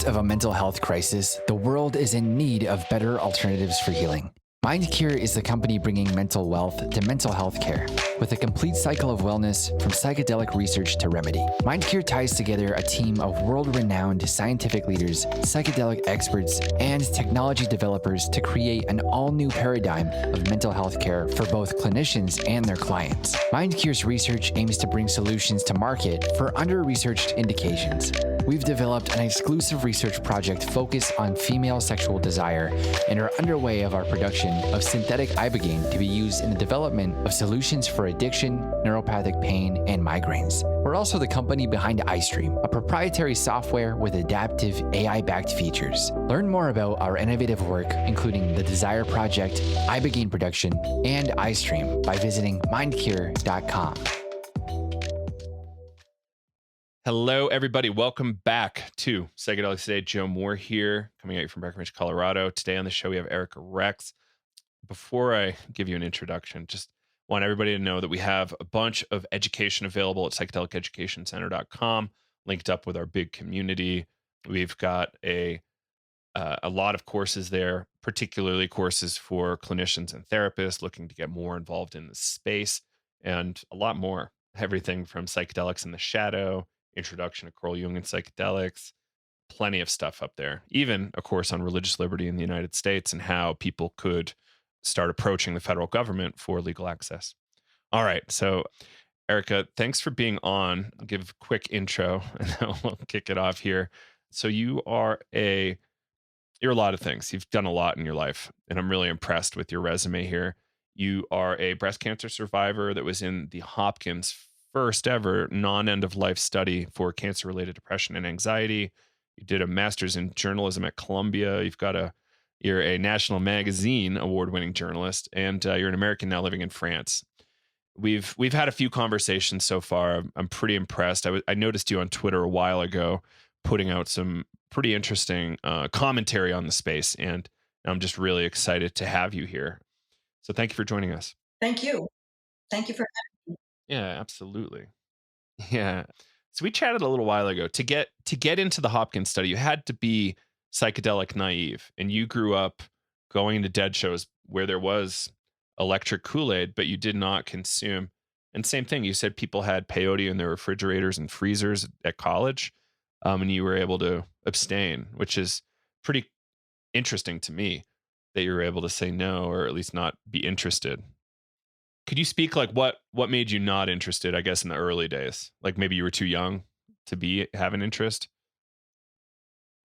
midst of a mental health crisis, the world is in need of better alternatives for healing. MindCure is the company bringing mental wealth to mental health care, with a complete cycle of wellness from psychedelic research to remedy. MindCure ties together a team of world-renowned scientific leaders, psychedelic experts, and technology developers to create an all-new paradigm of mental health care for both clinicians and their clients. MindCure's research aims to bring solutions to market for under-researched indications. We've developed an exclusive research project focused on female sexual desire and are underway of our production of synthetic ibogaine to be used in the development of solutions for addiction, neuropathic pain, and migraines. We're also the company behind iStream, a proprietary software with adaptive AI-backed features. Learn more about our innovative work, including the Desire Project, ibogaine production, and iStream by visiting mindcure.com. Hello, everybody. Welcome back to Psychedelics Today. Joe Moore here, coming at you from Breckenridge, Colorado. Today on the show, we have Erica Rex. Before I give you an introduction, just want everybody to know that we have a bunch of education available at psychedeliceducationcenter.com, linked up with our big community. We've got a lot of courses there, particularly courses for clinicians and therapists looking to get more involved in the space, and a lot more. Everything from psychedelics in the shadow, introduction to Carl Jung and psychedelics, plenty of stuff up there. Even a course on religious liberty in the United States and how people could start approaching the federal government for legal access. All right, so Erica, thanks for being on. I'll give a quick intro and then we'll kick it off here. So you're a lot of things. You've done a lot in your life, and I'm really impressed with your resume here. You are a breast cancer survivor that was in the Hopkins first ever non-end of life study for cancer-related depression and anxiety. You did a master's in journalism at Columbia. You're a national magazine award-winning journalist, and you're an American now living in France. We've had a few conversations so far. I'm pretty impressed. I noticed you on Twitter a while ago putting out some pretty interesting commentary on the space, and I'm just really excited to have you here. So thank you for joining us. Thank you. Thank you for Yeah, absolutely. Yeah. So we chatted a little while ago. To get into the Hopkins study, you had to be psychedelic naive, and you grew up going to dead shows where there was electric Kool-Aid, but you did not consume. And same thing, you said people had peyote in their refrigerators and freezers at college, and you were able to abstain, which is pretty interesting to me that you were able to say no, or at least not be interested. Could you speak like what made you not interested, I guess, in the early days? Like maybe you were too young to have an interest?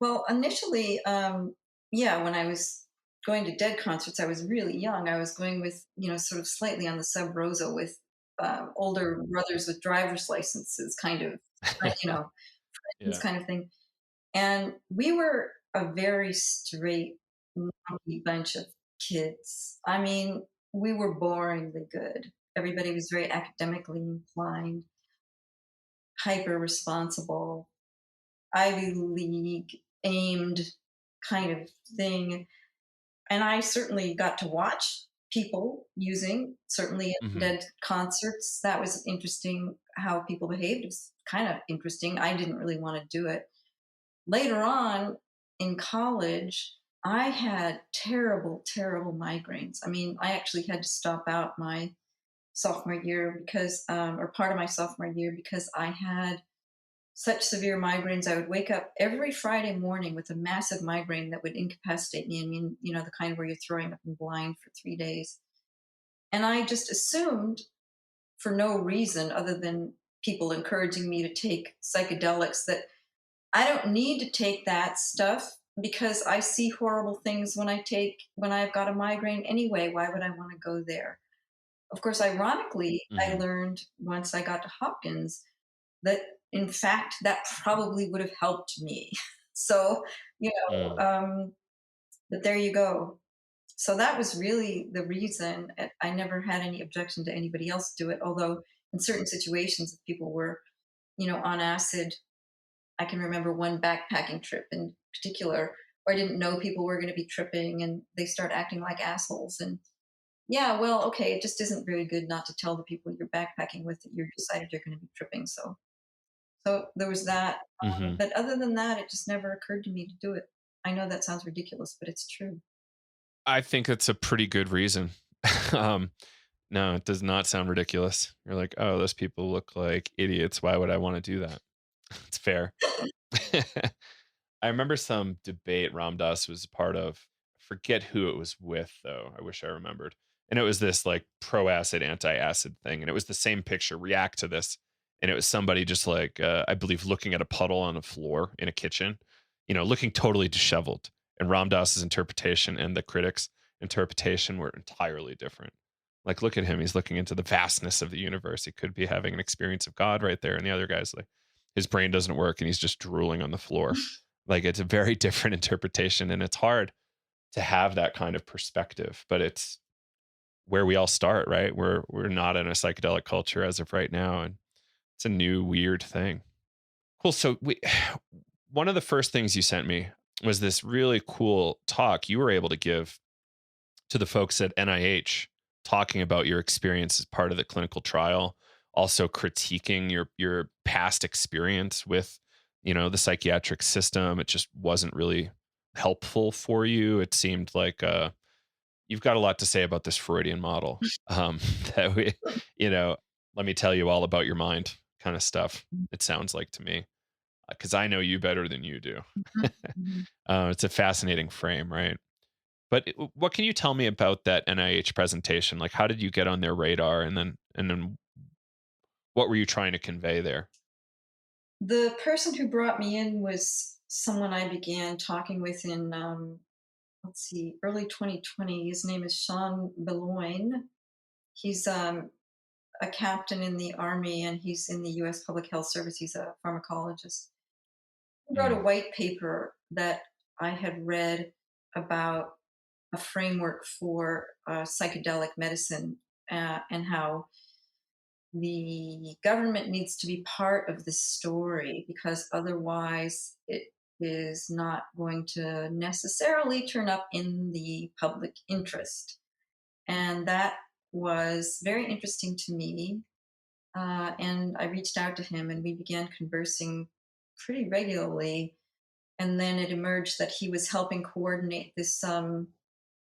Well, initially, yeah, when I was going to Dead concerts, I was really young. I was going with, sort of slightly on the sub rosa with older brothers with driver's licenses, kind of, you know, this Yeah. kind of thing. And we were a very straight, monkey bunch of kids. I mean, we were boringly good. Everybody was very academically inclined, hyper responsible, Ivy League aimed kind of thing. And I certainly got to watch people using, certainly at Mhm. dead concerts. That was interesting how people behaved. It was kind of interesting. I didn't really want to do it. Later on in college, I had terrible, terrible migraines. I mean, I actually had to stop out my sophomore year or part of my sophomore year, because I had such severe migraines. I would wake up every Friday morning with a massive migraine that would incapacitate me. I mean, the kind where you're throwing up and blind for 3 days. And I just assumed, for no reason other than people encouraging me to take psychedelics, that I don't need to take that stuff because I see horrible things when I've got a migraine anyway. Why would I want to go there? Of course, ironically, I Mhm. learned once I got to Hopkins that in fact that probably would have helped me. So, you Mm. but there you go. So that was really the reason. I never had any objection to anybody else do it, although in certain situations, if people were, on acid, I can remember one backpacking trip in particular where I didn't know people were going to be tripping and they start acting like assholes. And yeah, well, okay, it just isn't very good not to tell the people you're backpacking with that you're decided you're going to be tripping. So So there was that. Hmm. But other than that, it just never occurred to me to do it. I know that sounds ridiculous, but it's true. I think it's a pretty good reason. um, no, it does not sound ridiculous. You're like, oh, those people look like idiots. Why would I want to do that? It's fair. I remember some debate Ram Dass was a part of. Forget who it was with, though. I wish I remembered. And it was this like pro acid, anti acid thing. And it was the same picture, react to this. And it was somebody just like, I believe, looking at a puddle on the floor in a kitchen, looking totally disheveled. And Ram Dass's interpretation and the critics' interpretation were entirely different. Like, look at him. He's looking into the vastness of the universe. He could be having an experience of God right there. And the other guy's like, his brain doesn't work and he's just drooling on the floor. Like, it's a very different interpretation, and it's hard to have that kind of perspective, but it's where we all start, right? We're not in a psychedelic culture as of right now, and it's a new weird thing. Cool. So one of the first things you sent me was this really cool talk you were able to give to the folks at NIH, talking about your experience as part of the clinical trial, also critiquing your past experience with, the psychiatric system. It just wasn't really helpful for you. It seemed like you've got a lot to say about this Freudian model. That we, you know, let me tell you all about your mind kind of stuff. It sounds like to me, because I know you better than you do. Mhm. It's a fascinating frame, right? But what can you tell me about that NIH presentation? Like, how did you get on their radar, and then what were you trying to convey there? The person who brought me in was someone I began talking with in, let's see, early 2020. His name is Sean Beloin. He's a captain in the Army and he's in the US Public Health Service. He's a pharmacologist. He wrote Mm, a white paper that I had read about a framework for psychedelic medicine and how the government needs to be part of the story because otherwise it is not going to necessarily turn up in the public interest. And that was very interesting to me. And I reached out to him and we began conversing pretty regularly. And then it emerged that he was helping coordinate this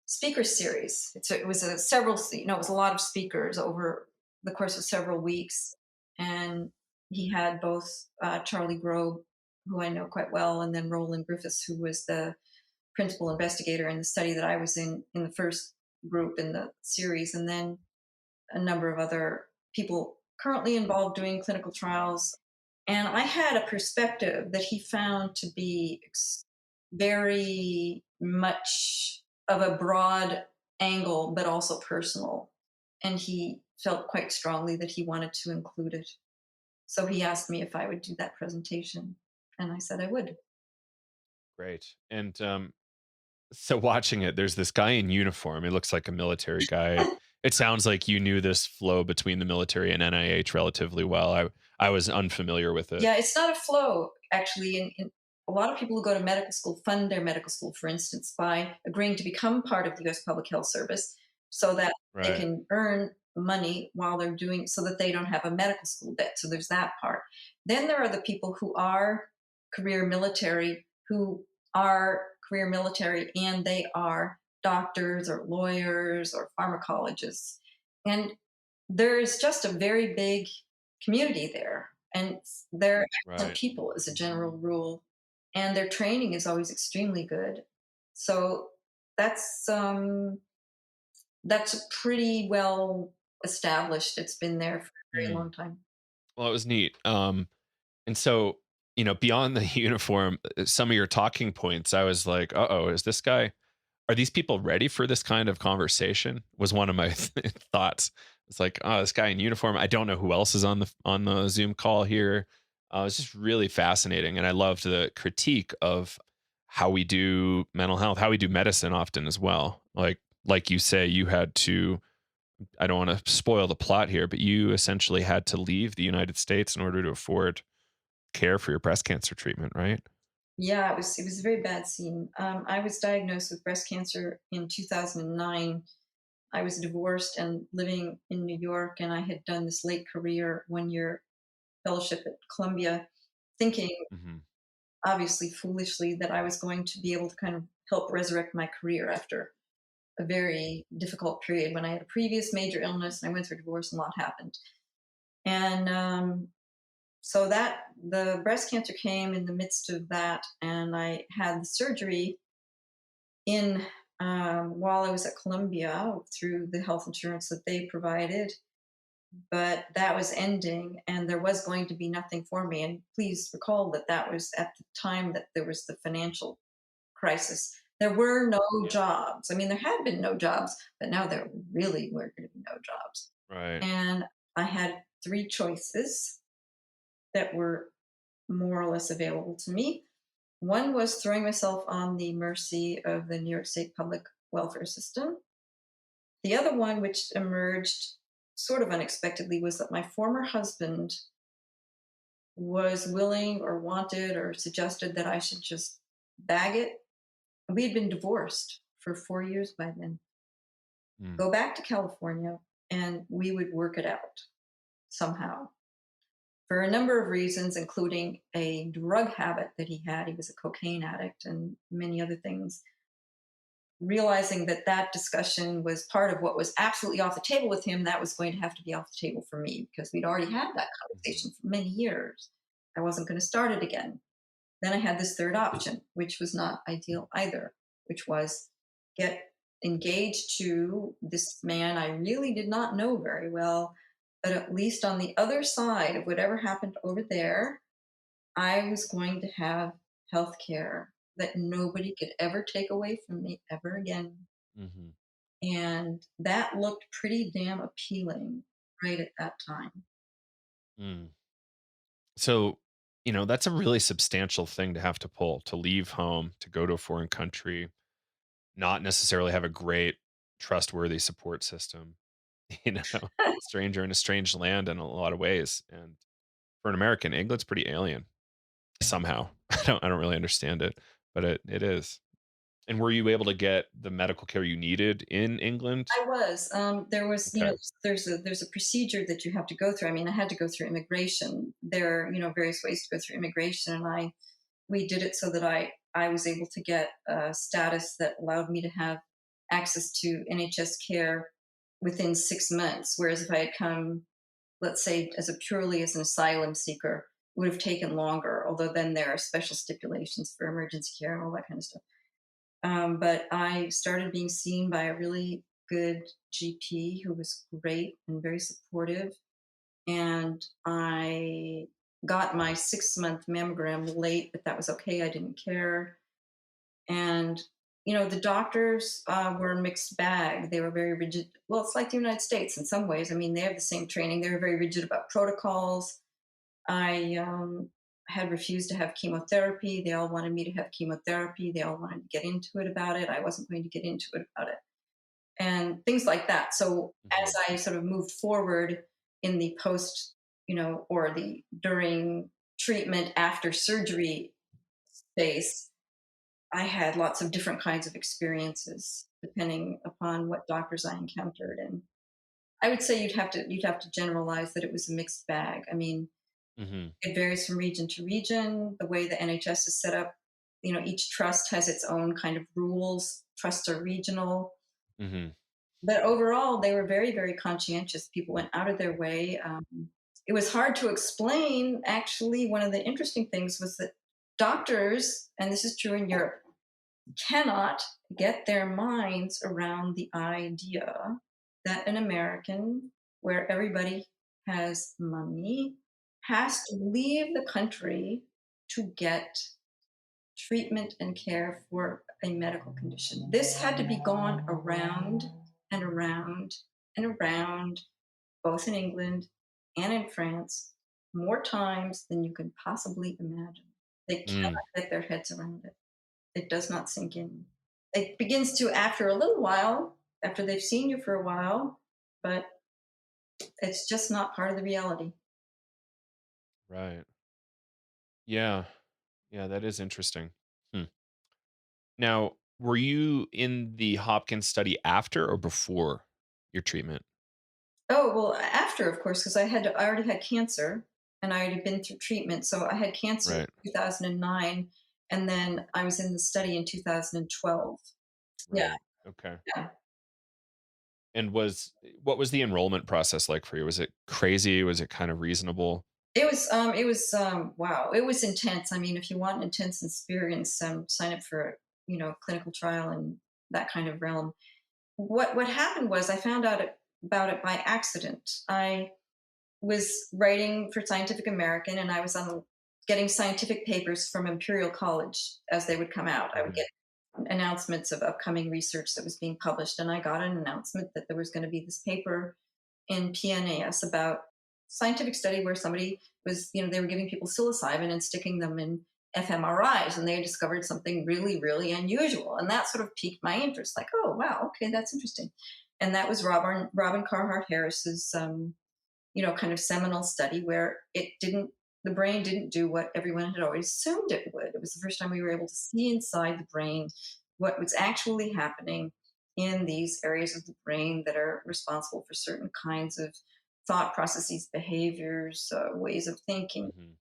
speaker series. It was a several, it was a lot of speakers over the course of several weeks, and he had both Charlie Grobe, who I know quite well, and then Roland Griffiths, who was the principal investigator in the study that I was in the first group in the series, and then a number of other people currently involved doing clinical trials. And I had a perspective that he found to be very much of a broad angle, but also personal. And he felt quite strongly that he wanted to include it. So he asked me if I would do that presentation. And I said I would. great. And so watching it, there's this guy in uniform. He looks like a military guy. It sounds like you knew this flow between the military and NIH relatively well. I was unfamiliar with it. Yeah, it's not a flow, actually. A lot of people who go to medical school fund their medical school, for instance, by agreeing to become part of the US Public Health Service so that they Right. can earn money while they're doing so that they don't have a medical school debt. So there's that part. Then there are the people who are career military, who are career military and they are doctors or lawyers or pharmacologists. And there's just a very big community there, and they're excellent Right. people as a general rule, and their training is always extremely good. So that's that's pretty well established. It's been there for a very Hmm. long time. Well, it was neat. And so, beyond the uniform, some of your talking points, I was like, uh-oh, is this guy, are these people ready for this kind of conversation? Was one of my thoughts. It's like, oh, this guy in uniform. I don't know who else is on the Zoom call here. It's just really fascinating. And I loved the critique of how we do mental health, how we do medicine often as well. Like you say, you had to, I don't want to spoil the plot here, but you essentially had to leave the United States in order to afford care for your breast cancer treatment, right? Yeah, it was a very bad scene. I was diagnosed with breast cancer in 2009. I was divorced and living in New York, and I had done this late career 1 year fellowship at Columbia. thinking, Hmm. obviously foolishly, that I was going to be able to kind of help resurrect my career after a very difficult period when I had a previous major illness and I went through a divorce and a lot happened. And so that the breast cancer came in the midst of that, and I had the surgery in while I was at Columbia through the health insurance that they provided. But that was ending, and there was going to be nothing for me. And please recall that that was at the time that there was the financial crisis. There were no Yeah. jobs. I mean, there had been no jobs, but now there really were going to be no jobs. Right. And I had three choices that were more or less available to me. One was throwing myself on the mercy of the New York State public welfare system. The other one, which emerged sort of unexpectedly, was that my former husband was willing or wanted or suggested that I should just bag it. We had been divorced for 4 years by then. Mm. Go back to California and we would work it out somehow. For a number of reasons, including a drug habit that he had. He was a cocaine addict and many other things. Realizing that that discussion was part of what was absolutely off the table with him, that was going to have to be off the table for me because we'd already had that Mhm. conversation for many years. I wasn't going to start it again. Then I had this third option, which was not ideal either, which was get engaged to this man I really did not know very well, but at least on the other side of whatever happened over there, I was going to have health care that nobody could ever take away from me ever again. Mhm. And that looked pretty damn appealing right at that time. Mm. So, that's a really substantial thing to have to pull, to leave home, to go to a foreign country, not necessarily have a great, trustworthy support system. You know, stranger in a strange land in a lot of ways. And for an American, England's pretty alien somehow. I don't really understand it, but it is. And were you able to get the medical care you needed in England? I was. There was, Okay. there's a procedure that you have to go through. I mean, I had to go through immigration. There are, various ways to go through immigration, and we did it so that I was able to get a status that allowed me to have access to NHS care within 6 months. Whereas if I had come, let's say, as an asylum seeker, it would have taken longer. Although then there are special stipulations for emergency care and all that kind of stuff. But I started being seen by a really good GP who was great and very supportive. And I got my 6 month mammogram late, but that was okay. I didn't care. And, the doctors were a mixed bag. They were very rigid. Well, it's like the United States in some ways. I mean, they have the same training. They were very rigid about protocols. I had refused to have chemotherapy. They all wanted me to have chemotherapy. They all wanted to get into it about it. I wasn't going to get into it about it. And things like that. So as Mhm. I sort of moved forward in the post, or the during treatment after surgery space, I had lots of different kinds of experiences depending upon what doctors I encountered. And I would say you'd have to generalize that it was a mixed bag. I mean, Mhm. it varies from region to region. The way the NHS is set up, each trust has its own kind of rules. Trusts are regional. Mhm. But overall, they were very, very conscientious. People went out of their way. It was hard to explain. Actually, one of the interesting things was that doctors, and this is true in Europe, cannot get their minds around the idea that an American, where everybody has money, has to leave the country to get treatment and care for a medical condition. This had to be gone around and around and around, both in England and in France, more times than you can possibly imagine. They Mm. cannot get their heads around it. It does not sink in. It begins to after a little while, after they've seen you for a while, but it's just not part of the reality. Right. Yeah. Yeah, that is interesting. Hmm. Now, were you in the Hopkins study after or before your treatment? Oh, well, after, of course, because I already had cancer. and I had been through treatment. So I had cancer in Right. 2009, and then I was in the study in 2012. Yeah, Right. Okay. yeah. And what was the enrollment process like for you? Was it crazy? Was it kind of reasonable? Wow, it was intense. I mean, if you want an intense experience, sign up for a clinical trial in that kind of realm. What happened was I found out about it by accident. I was writing for Scientific American, and I was on getting scientific papers from Imperial College as they would come out. I would Mhm. get announcements of upcoming research that was being published, and I got an announcement that there was going to be this paper in PNAS about scientific study where somebody they were giving people psilocybin and sticking them in fMRIs, and they discovered something really, really unusual, and that sort of piqued my interest. Like, oh wow, okay, that's interesting. And that was Robin Carhart Harris's kind of seminal study where the brain didn't do what everyone had always assumed it would. It was the first time we were able to see inside the brain what was actually happening in these areas of the brain that are responsible for certain kinds of thought processes, behaviors, ways of thinking. Mhm.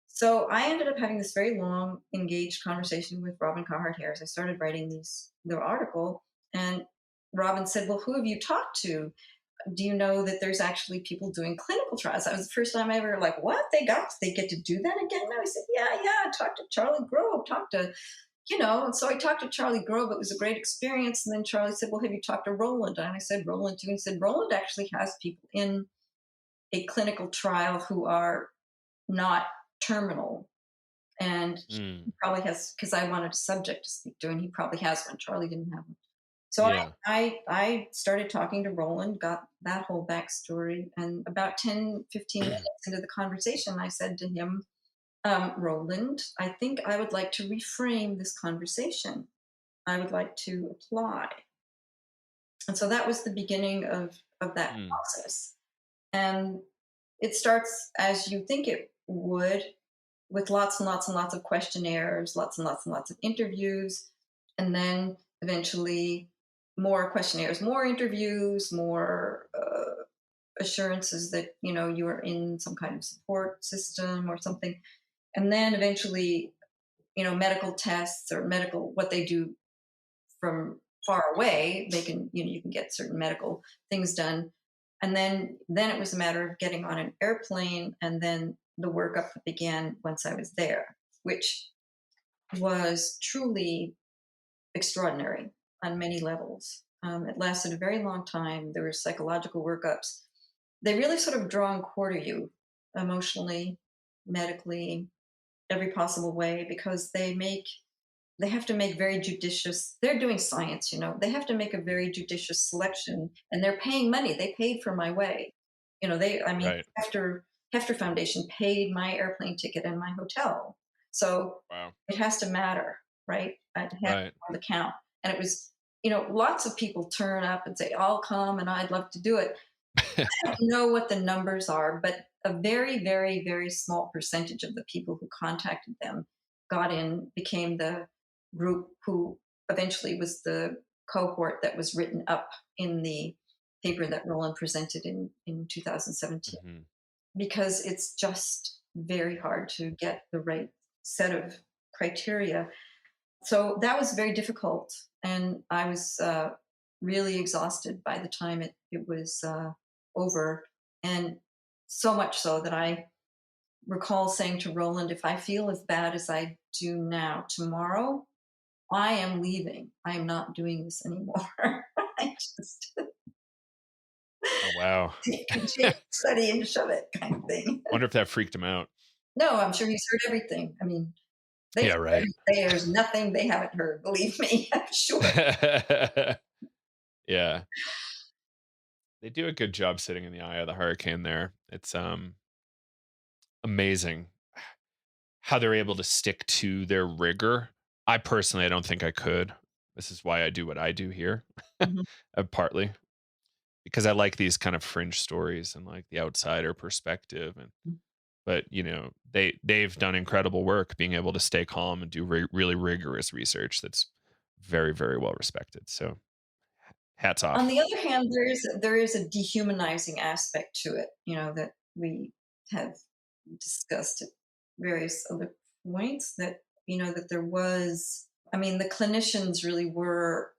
So I ended up having this very long, engaged conversation with Robin Carhart Harris. I started writing the article, and Robin said, "Well, who have you talked to? Do you know that there's actually people doing clinical trials?" That was the first time I ever like, what? They get to do that again now? He said, yeah, talk to Charlie Grove, and so I talked to Charlie Grove. It was a great experience. And then Charlie said, well, have you talked to Roland? And I said, Roland too. And he said, Roland actually has people in a clinical trial who are not terminal. And Mm. he probably has, because I wanted a subject to speak to, and he probably has one. Charlie didn't have one. So Yeah. I started talking to Roland, got that whole backstory, and about 10, 15 minutes into the conversation, I said to him, Roland, I think I would like to reframe this conversation. I would like to apply. And so that was the beginning of that Mm. process. And it starts as you think it would, with lots and lots and lots of questionnaires, lots and lots and lots of interviews, and then eventually more questionnaires, more interviews, more assurances that you are in some kind of support system or something, and then eventually medical tests or medical what they do from far away. They can you can get certain medical things done, and then it was a matter of getting on an airplane, and then the workup began once I was there, which was truly extraordinary on many levels. It lasted a very long time. There were psychological workups. They really sort of draw and quarter you emotionally, medically, every possible way, because they have to make very judicious. They're doing science, they have to make a very judicious selection, and they're paying money. They paid for my way. I mean, Right. Hefter Foundation paid my airplane ticket and my hotel. So Wow. it has to matter, right? It has to be Right. on the count. And it was, lots of people turn up and say, I'll come and I'd love to do it. I don't know what the numbers are, but a very, very, very small percentage of the people who contacted them got in, became the group who eventually was the cohort that was written up in the paper that Roland presented in 2017, Mhm. because it's just very hard to get the right set of criteria. So that was very difficult. And I was really exhausted by the time it was over. And so much so that I recall saying to Roland, if I feel as bad as I do now tomorrow, I am leaving. I am not doing this anymore. I just Oh, wow. continue study and shove it kind of thing. Wonder if that freaked him out. No, I'm sure he's heard everything. I mean, Yeah, right. there's nothing they haven't heard. Believe me, I'm sure. Yeah. They do a good job sitting in the eye of the hurricane there. It's amazing how they're able to stick to their rigor. I personally I don't think I could. This is why I do what I do here. Mhm. Partly because I like these kind of fringe stories and like the outsider perspective and but they've done incredible work being able to stay calm and do really rigorous research that's very very well respected. So hats On off. the other hand, there is a dehumanizing aspect to it, that we have discussed at various other points that, that there was, I mean, the clinicians really were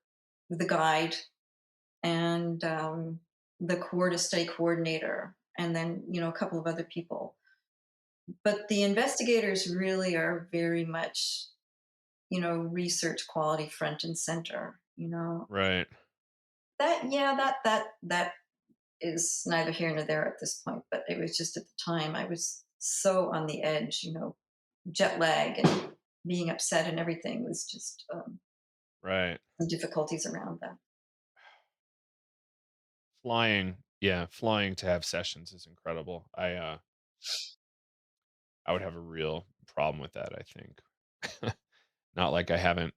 the guide and the study coordinator, and then, a couple of other people. But the investigators really are very much, research quality front and center, Right. yeah, that is neither here nor there at this point, but it was just at the time I was so on the edge, jet lag and being upset and everything was just Right. some difficulties around that. Flying. Yeah. Flying to have sessions is incredible. I would have a real problem with that, I think. Not like I haven't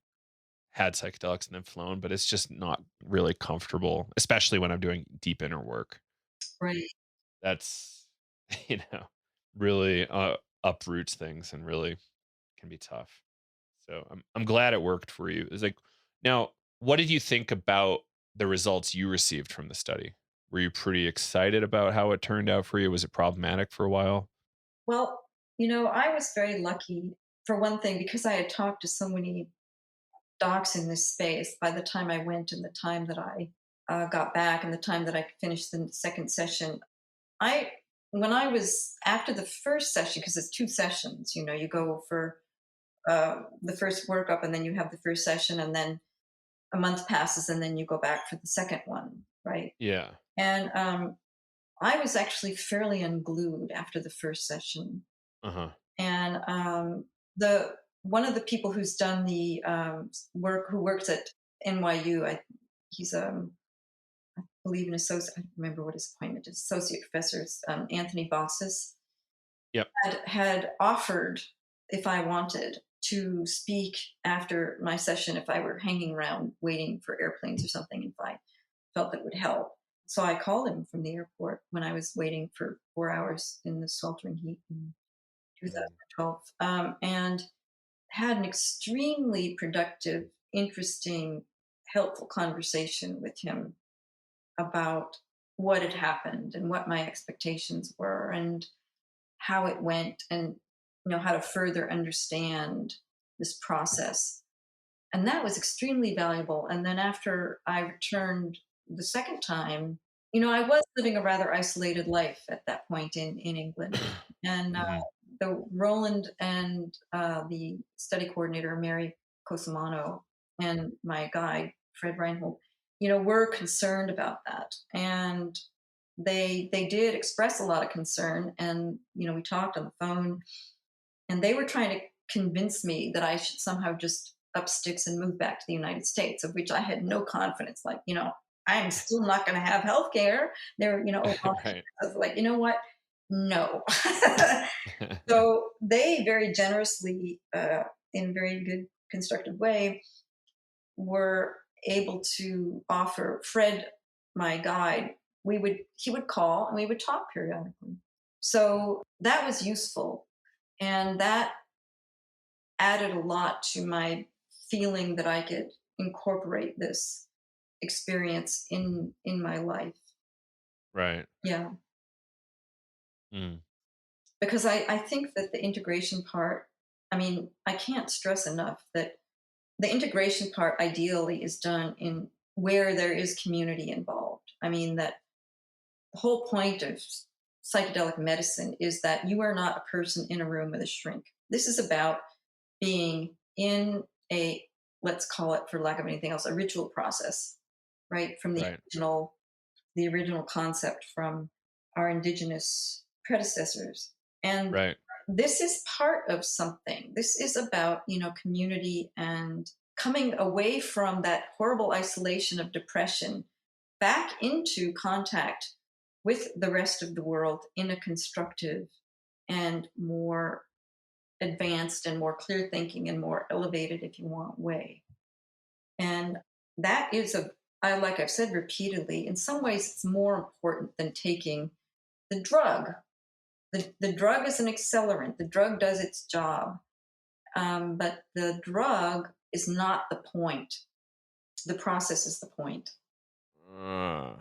had psychedelics and then flown, but it's just not really comfortable, especially when I'm doing deep inner work. Right. That's, you know, really uproots things and really can be tough. So I'm glad it worked for you. It's like, now, what did you think about the results you received from the study? Were you pretty excited about how it turned out for you? Was it problematic for a while? Well, I was very lucky for one thing because I had talked to so many docs in this space by the time I went and the time that I got back and the time that I finished the second session. I when I was after the first session, because it's two sessions, you go for the first workup and then you have the first session and then a month passes and then you go back for the second one, right? Yeah. And I was actually fairly unglued after the first session. Uh-huh. And the one of the people who's done the who works at NYU, he's I believe an associate. I don't remember what his appointment is. Associate professor, Anthony Bossis, Yep. had offered if I wanted to speak after my session if I were hanging around waiting for airplanes or something, if I felt that would help. So I called him from the airport when I was waiting for 4 hours in the sweltering heat in Mm. 2012, and had an extremely productive, interesting, helpful conversation with him about what had happened and what my expectations were and how it went and how to further understand this process, and that was extremely valuable. And then after I returned the second time, I was living a rather isolated life at that point in England, and Hmm. the Roland and the study coordinator Mary Cosimano and my guide Fred Reinhold, were concerned about that, and they did express a lot of concern, and we talked on the phone, and they were trying to convince me that I should somehow just up sticks and move back to the United States, of which I had no confidence. Like, I'm still not going to have health care. They're, Right. I was like, you know what? No. So they very generously, in a very good, constructive way, were able to offer Fred, my guide, he would call and we would talk periodically. So that was useful. And that added a lot to my feeling that I could incorporate this experience in my life. Right. Yeah, Mm. because I think that the integration part. I mean, I can't stress enough that the integration part ideally is done in where there is community involved. I mean that the whole point of psychedelic medicine is that you are not a person in a room with a shrink. This is about being in a, let's call it for lack of anything else, a ritual process, right? From Right. the original concept from our indigenous predecessors. And Right. this is part of something. This is about, community and coming away from that horrible isolation of depression back into contact with the rest of the world in a constructive and more advanced and more clear thinking and more elevated, if you want, way. And that is like I've said repeatedly, in some ways it's more important than taking the drug. The drug is an accelerant, the drug does its job, but the drug is not the point. The process is the point. Uh,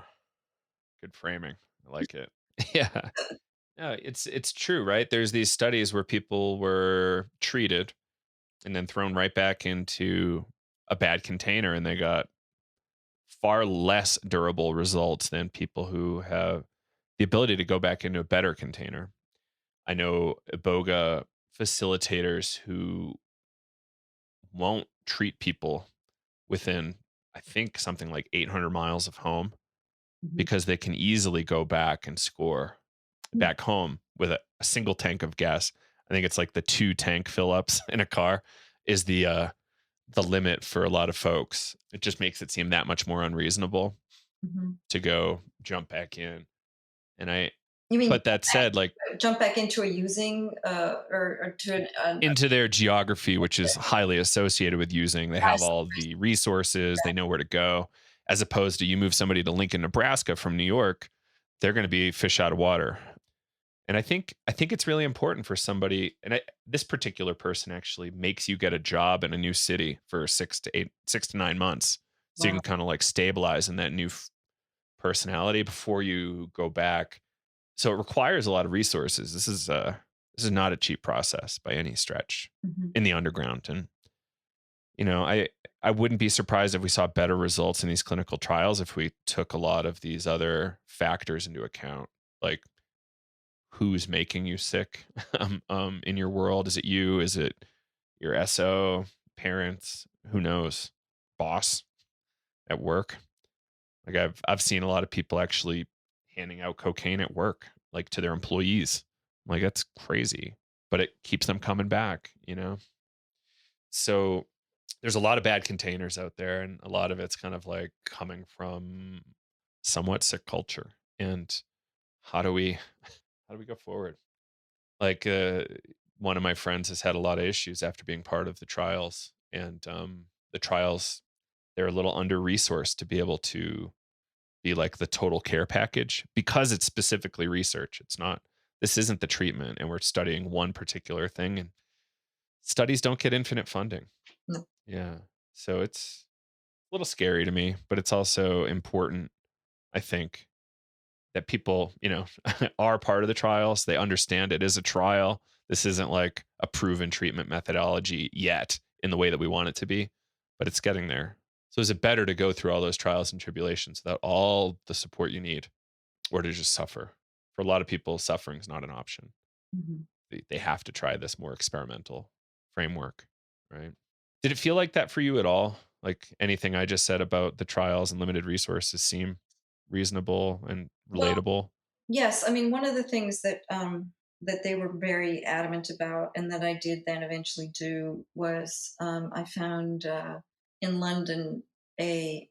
Good framing. I like it. Yeah. Yeah, it's true, right? There's these studies where people were treated and then thrown right back into a bad container, and they got far less durable results than people who have the ability to go back into a better container. I know iboga facilitators who won't treat people within, I think, something like 800 miles of home Mhm. because they can easily go back and score Mm. back home with a single tank of gas. I think it's like the 2 tank fill ups in a car is the limit for a lot of folks. It just makes it seem that much more unreasonable Mhm. to go jump back in. And I You mean but that said, like, jump back into a using, or to an into their geography, which is highly associated with using, they I have see. all the resources, they know where to go, as opposed to you move somebody to Lincoln, Nebraska from New York, they're gonna be fish out of water. And I think it's really important for somebody, and this particular person actually makes you get a job in a new city for 6 to 9 months, so you Wow. can kind of like stabilize in that new personality before you go back. So it requires a lot of resources. This is not a cheap process by any stretch Mhm. in the underground. And I wouldn't be surprised if we saw better results in these clinical trials if we took a lot of these other factors into account, like who's making you sick in your world. Is it you? Is it your SO, parents? Who knows? Boss at work? Like I've seen a lot of people actually handing out cocaine at work, like to their employees. Like that's crazy, but it keeps them coming back. So there's a lot of bad containers out there, and a lot of it's kind of like coming from somewhat sick culture. And how do we how do we go forward? Like one of my friends has had a lot of issues after being part of the trials, and the trials, they're a little under resourced to be able to be like the total care package because it's specifically research. It's not, this isn't the treatment, and we're studying one particular thing, and studies don't get infinite funding. No. Yeah. So it's a little scary to me, but it's also important, I think, that people, are part of the trials. They understand it is a trial. This isn't like a proven treatment methodology yet in the way that we want it to be, but it's getting there. So is it better to go through all those trials and tribulations without all the support you need, or to just suffer? For a lot of people, suffering is not an option. Mhm. They have to try this more experimental framework, right? Did it feel like that for you at all? Like anything I just said about the trials and limited resources seem reasonable and Well, relatable? yes. I mean, one of the things that they were very adamant about, and that I did then eventually do, was I found in London a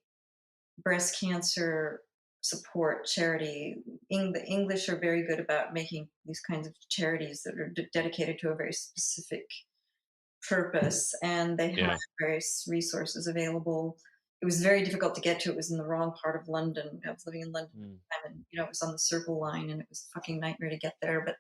breast cancer support charity. The English are very good about making these kinds of charities that are dedicated to a very specific purpose, and they have Yeah. various resources available. It was very difficult to get to. It was in the wrong part of London. I was living in London at Mm. the time, and it was on the Circle line, and it was a fucking nightmare to get there. But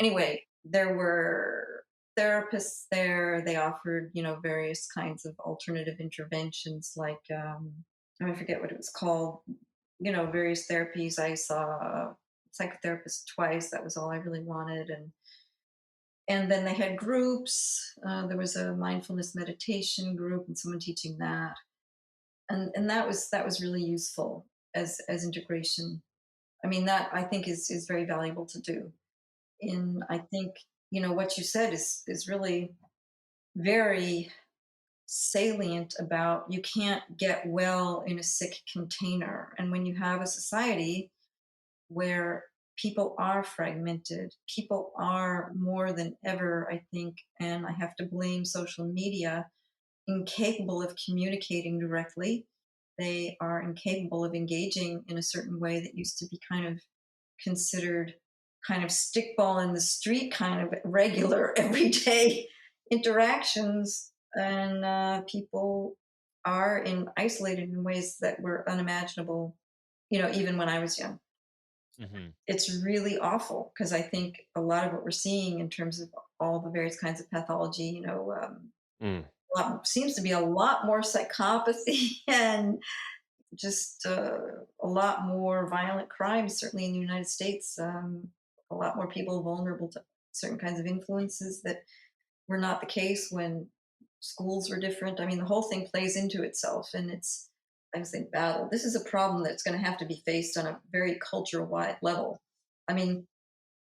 anyway, there were therapists there. They offered, various kinds of alternative interventions, like I forget what it was called. Various therapies. I saw a psychotherapist twice. That was all I really wanted, and then they had groups. There was a mindfulness meditation group and someone teaching that, and that was really useful as integration. I mean, that I think is very valuable to do. In I think what you said is really very salient about you can't get well in a sick container, and when you have a society where people are fragmented. People are more than ever, I think, and I have to blame social media, incapable of communicating directly. They are incapable of engaging in a certain way that used to be kind of considered kind of stickball in the street, kind of regular, everyday interactions. And people are isolated in ways that were unimaginable, even when I was young. Mhm. It's really awful because I think a lot of what we're seeing in terms of all the various kinds of pathology, Mm. seems to be a lot more psychopathy and just a lot more violent crimes, certainly in the United States. a lot more people vulnerable to certain kinds of influences that were not the case when schools were different. I mean, the whole thing plays into itself, and it's, I would say, battle. This is a problem that's going to have to be faced on a very culture wide level. I mean,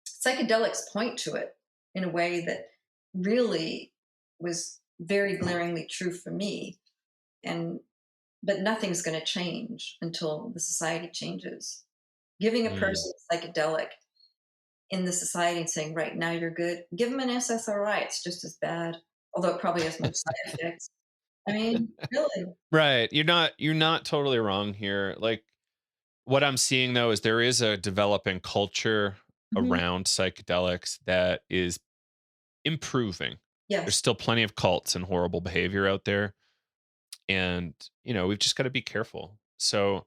psychedelics point to it in a way that really was very glaringly true for me. And but nothing's going to change until the society changes. Giving a Mm. person a psychedelic in the society and saying, right now you're good, give them an SSRI. It's just as bad, although it probably has more side effects. I mean, really. Right. You're not totally wrong here. Like what I'm seeing though is there is a developing culture Mhm. around psychedelics that is improving. There's Yes. still plenty of cults and horrible behavior out there. And, we've just got to be careful. So,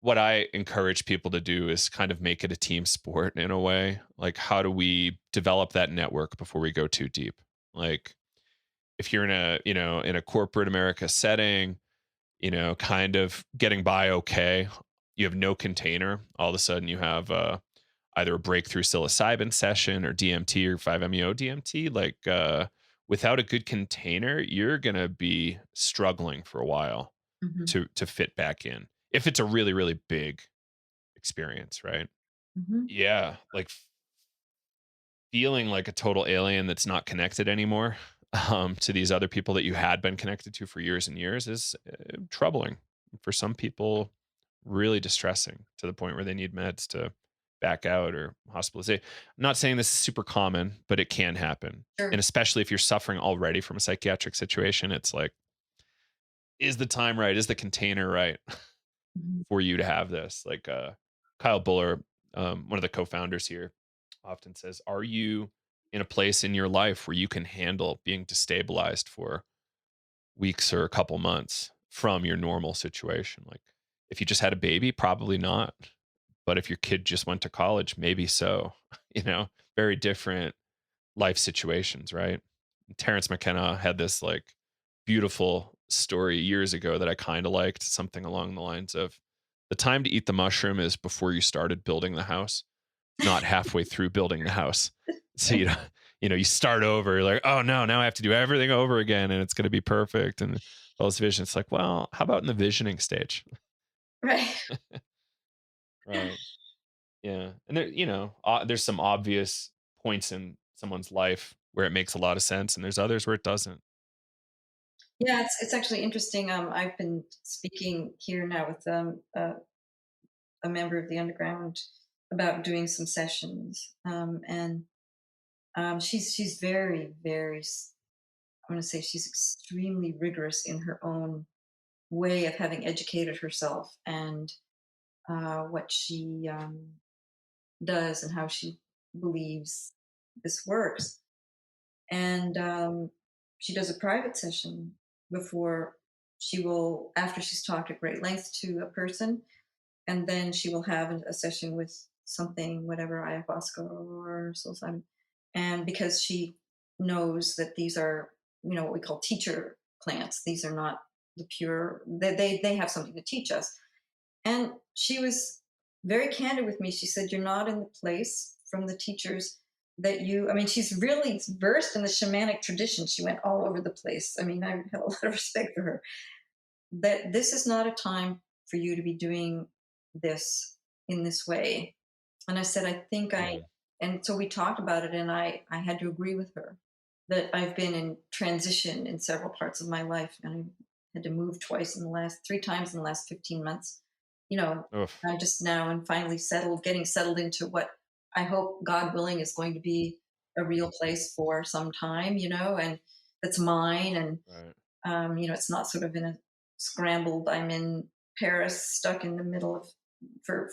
what I encourage people to do is kind of make it a team sport in a way. Like, how do we develop that network before we go too deep? Like, if you're in a corporate America setting, kind of getting by okay, you have no container. All of a sudden, you have either a breakthrough psilocybin session or DMT or 5-MeO DMT. Like, without a good container, you're gonna be struggling for a while Hmm. to fit back in. If it's a really, really big experience, right? Hmm. Yeah, like feeling like a total alien that's not connected anymore to these other people that you had been connected to for years and years is troubling. For some people, really distressing to the point where they need meds to back out or hospitalization. I'm not saying this is super common, but it can happen. And Sure. especially if you're suffering already from a psychiatric situation, it's like, is the time right? Is the container right Mhm. for you to have this? Like Kyle Buller, one of the co-founders here, often says, "Are you in a place in your life where you can handle being destabilized for weeks or a couple months from your normal situation? Like, if you just had a baby, probably not. But if your kid just went to college, maybe so. You know, very different life situations, right?" Terrence McKenna had this like beautiful story years ago that I kind of liked, something along the lines of the time to eat the mushroom is before you started building the house, not halfway through building the house. So you start over, you're like, oh no, now I have to do everything over again and it's going to be perfect. And all this vision, it's like, well, how about in the visioning stage? Right. Right. Yeah. And there, there's some obvious points in someone's life where it makes a lot of sense, and there's others where it doesn't. Yeah, it's actually interesting. I've been speaking here now with a member of the underground about doing some sessions, and she's very very. I'm going to say she's extremely rigorous in her own way of having educated herself and what she does and how she believes this works. And she does a private session before she will, after she's talked at great length to a person, and then she will have a session with something, whatever, ayahuasca or psilocybin. And because she knows that these are, what we call teacher plants, these are not the pure, they have something to teach us. And she was very candid with me. She said, "You're not in the place from the teachers that you," I mean, she's really versed in the shamanic tradition. She went all over the place. I mean, I have a lot of respect for her. That this is not a time for you to be doing this in this way. And I said, I think I, Mm. and so we talked about it, and I had to agree with her that I've been in transition in several parts of my life, and I had to move twice in the last, 3 times in the last 15 months. You know, Oof. I'm just now and finally settled, getting settled into what I hope, God willing, is going to be a real place for some time, and that's mine. And Right. it's not sort of in a scrambled. I'm in Paris, stuck in the middle of for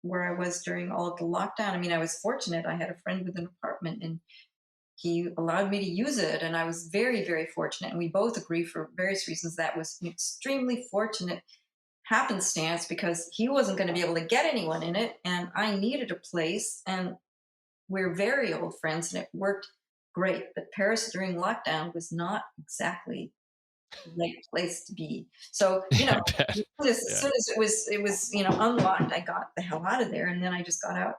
where I was during all of the lockdown. I mean, I was fortunate. I had a friend with an apartment, and he allowed me to use it, and I was very, very fortunate. And we both agree, for various reasons, that was an extremely fortunate happenstance because he wasn't going to be able to get anyone in it, and I needed a place, and we're very old friends, and it worked great. But Paris during lockdown was not exactly right place to be. So, Yeah, I bet. as Yeah. soon as it was unlocked, I got the hell out of there, and then I just got out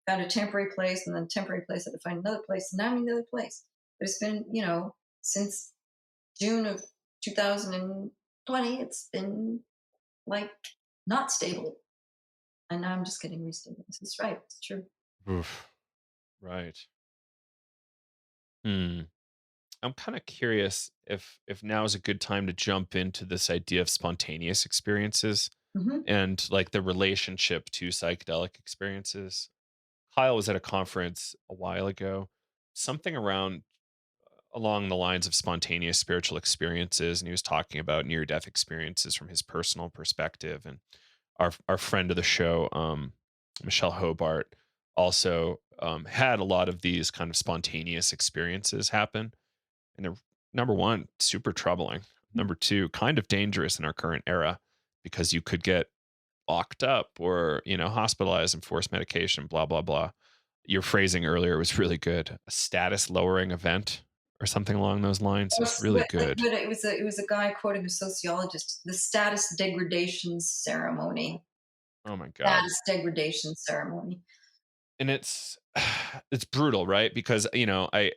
found a temporary place, and then temporary place had to find another place, and now I'm in another place. But it's been, since June of 2020, it's been like not stable. And now I'm just getting restable. This is right. It's true. Oof. Right. Hmm. I'm kind of curious if now is a good time to jump into this idea of spontaneous experiences Hmm. and like the relationship to psychedelic experiences. Kyle was at a conference a while ago, something around along the lines of spontaneous spiritual experiences, and he was talking about near death experiences from his personal perspective. And our friend of the show, Michelle Hobart, also had a lot of these kind of spontaneous experiences happen, and they're, number one, super troubling. Number two, kind of dangerous in our current era because you could get locked up or hospitalized and forced medication, blah blah blah. Your phrasing earlier was really good. A status lowering event or something along those lines is really good. It was a guy quoting a sociologist. The status degradation ceremony. Oh my god. Status degradation ceremony. And it's brutal, right? Because I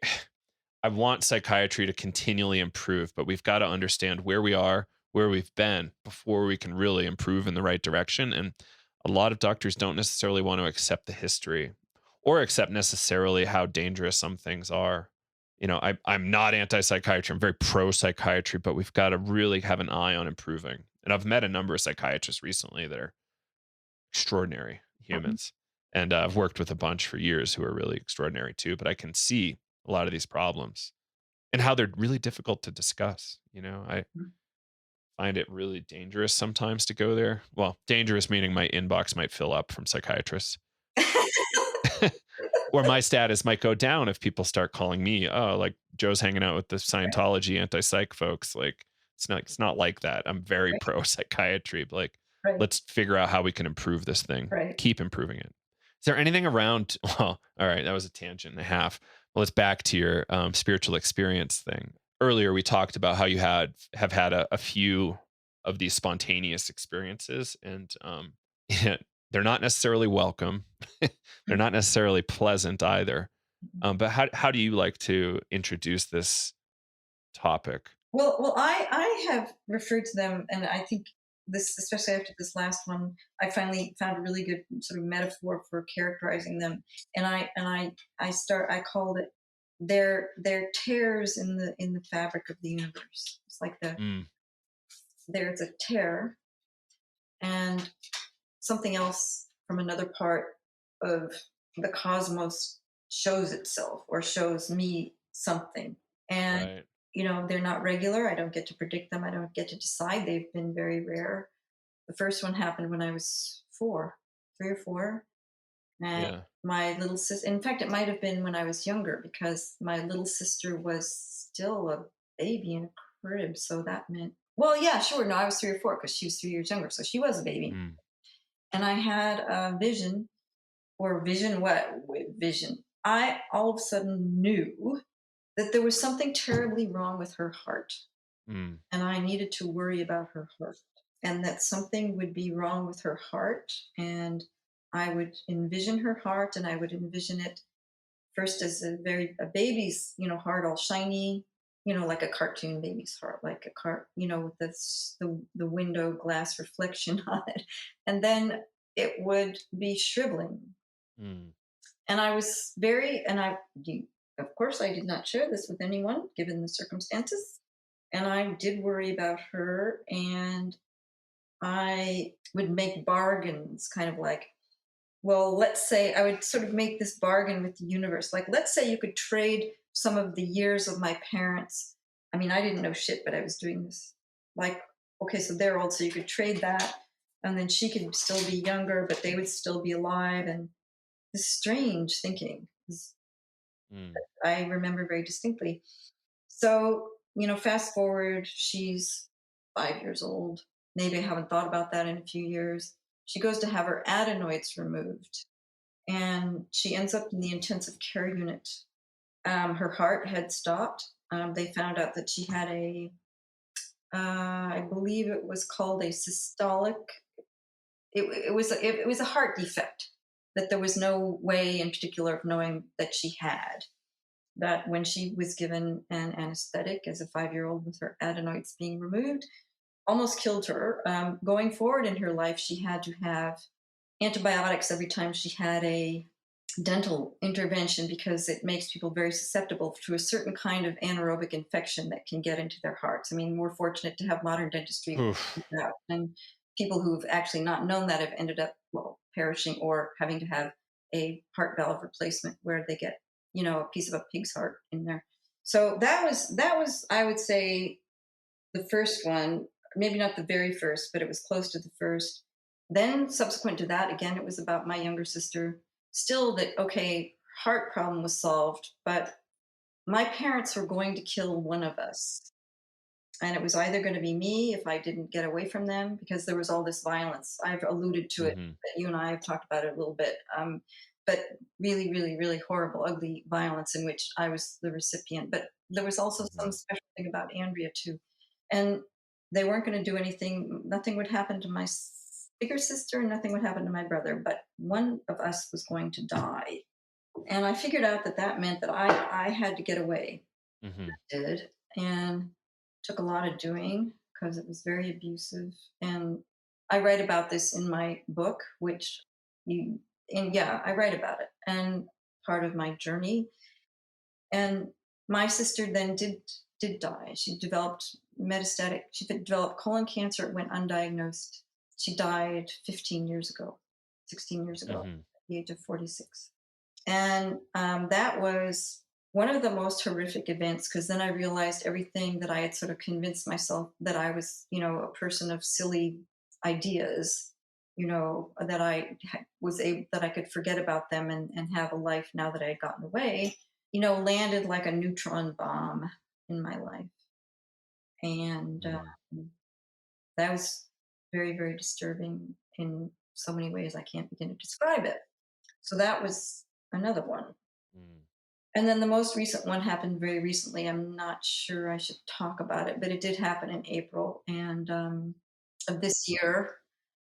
want psychiatry to continually improve, but we've got to understand where we are, where we've been before we can really improve in the right direction. And a lot of doctors don't necessarily want to accept the history or accept necessarily how dangerous some things are. I'm not anti-psychiatry. I'm very pro-psychiatry, but we've got to really have an eye on improving. And I've met a number of psychiatrists recently that are extraordinary humans. And I've worked with a bunch for years who are really extraordinary too, but I can see a lot of these problems and how they're really difficult to discuss. I find it really dangerous sometimes to go there. Well, dangerous meaning my inbox might fill up from psychiatrists. Or my status might go down if people start calling me, oh, like Joe's hanging out with the Scientology anti-psych folks. Like it's not like that. I'm very Right, pro psychiatry, but like right, let's figure out how we can improve this thing. right. Keep improving it. Is there anything around well, all right, that was a tangent and a half. Well, let's back to your spiritual experience thing. Earlier we talked about how you have had a few of these spontaneous experiences, and yeah, they're not necessarily welcome. They're not necessarily pleasant either. But how do you like to introduce this topic? Well, I have referred to them, and I think this, especially after this last one, I finally found a really good sort of metaphor for characterizing them. And I called it their tears in the fabric of the universe. It's like Mm, there's a tear, and something else from another part of the cosmos shows itself or shows me something. And, right. they're not regular. I don't get to predict them. I don't get to decide. They've been very rare. The first one happened when I was 3 or 4. And Yeah. my little sister, in fact, it might have been when I was younger because my little sister was still a baby in a crib. So that meant, well, yeah, sure. No, I was 3 or 4 because she was 3 years younger. So she was a baby. Mm, And I had a vision, or vision what? Vision. I all of a sudden knew that there was something terribly wrong with her heart, mm, and I needed to worry about her heart, and that something would be wrong with her heart, and I would envision her heart, and I would envision it first as a baby's heart, all shiny, like a cartoon baby's heart, like a cart, with the window glass reflection on it, and then it would be shriveling. mm, And I was very, and of course, I did not share this with anyone given the circumstances. And I did worry about her, and I would make bargains, kind of like, well, let's say I would sort of make this bargain with the universe. Like, let's say you could trade some of the years of my parents. I mean, I didn't know shit, but I was doing this. Like, okay, so they're old, so you could trade that. And then she could still be younger, but they would still be alive. And this strange thinking, mm, I remember very distinctly. So, fast forward, she's 5 years old. Maybe I haven't thought about that in a few years. She goes to have her adenoids removed, and she ends up in the intensive care unit. Her heart had stopped. They found out that she had I believe it was called a systolic. It was a heart defect. that there was no way in particular of knowing that she had. That when she was given an anesthetic as a 5-year-old with her adenoids being removed, almost killed her. Going forward in her life, she had to have antibiotics every time she had a dental intervention because it makes people very susceptible to a certain kind of anaerobic infection that can get into their hearts. I mean, we're fortunate to have modern dentistry, Oof. and people who've actually not known that have ended up, well, perishing or having to have a heart valve replacement where they get, a piece of a pig's heart in there. So that was I would say the first one, maybe not the very first, but it was close to the first. Then subsequent to that, again, it was about my younger sister. Still that, okay, heart problem was solved, but my parents were going to kill one of us. And it was either going to be me if I didn't get away from them, because there was all this violence. I've alluded to it. Mhm. You and I have talked about it a little bit. But really, really, really horrible, ugly violence in which I was the recipient. But there was also some Mhm. special thing about Andrea too. And they weren't going to do anything. Nothing would happen to my bigger sister, and nothing would happen to my brother. But one of us was going to die. And I figured out that that meant that I had to get away. Mhm. Did, and took a lot of doing because it was very abusive. And I write about this in my book, which you, and yeah, I write about it and part of my journey. And my sister then did die. She developed metastatic. She developed colon cancer. It went undiagnosed. She died 15 years ago, 16 years ago, Mhm. at the age of 46. And that was one of the most horrific events, because then I realized everything that I had sort of convinced myself that I was, a person of silly ideas, that was able, that I could forget about them and have a life now that I had gotten away, landed like a neutron bomb in my life. And Mhm. that was very, very disturbing in so many ways. I can't begin to describe it. So that was another one. Mhm. And then the most recent one happened very recently. I'm not sure I should talk about it, but it did happen in April and of this year,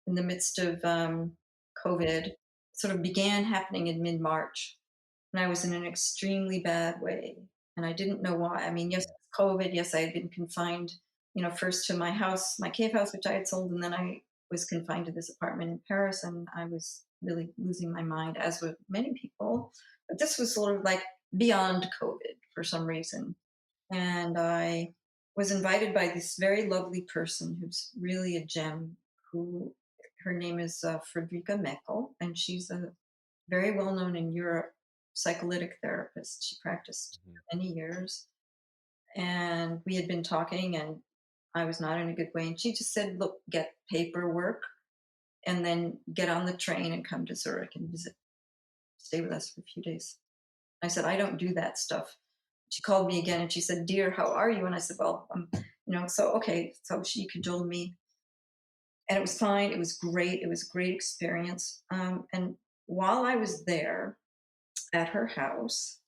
in the midst of COVID. It sort of began happening in mid March, and I was in an extremely bad way, and I didn't know why. I mean, yes, it was COVID. Yes, I had been confined, first to my house, my cave house, which I had sold, and then I was confined to this apartment in Paris, and I was really losing my mind, as with many people. But this was sort of like beyond COVID for some reason. And I was invited by this very lovely person who's really a gem, who her name is Friederike Meckel, and she's a very well known in Europe psycholytic therapist. She practiced Mhm. for many years. And we had been talking, and I was not in a good way. And she just said, look, get paperwork and then get on the train and come to Zurich and visit, stay with us for a few days. I said, I don't do that stuff. She called me again and she said, dear, how are you? And I said, well, so, okay. So she cajoled me, and it was fine. It was great. It was a great experience. And while I was there at her house,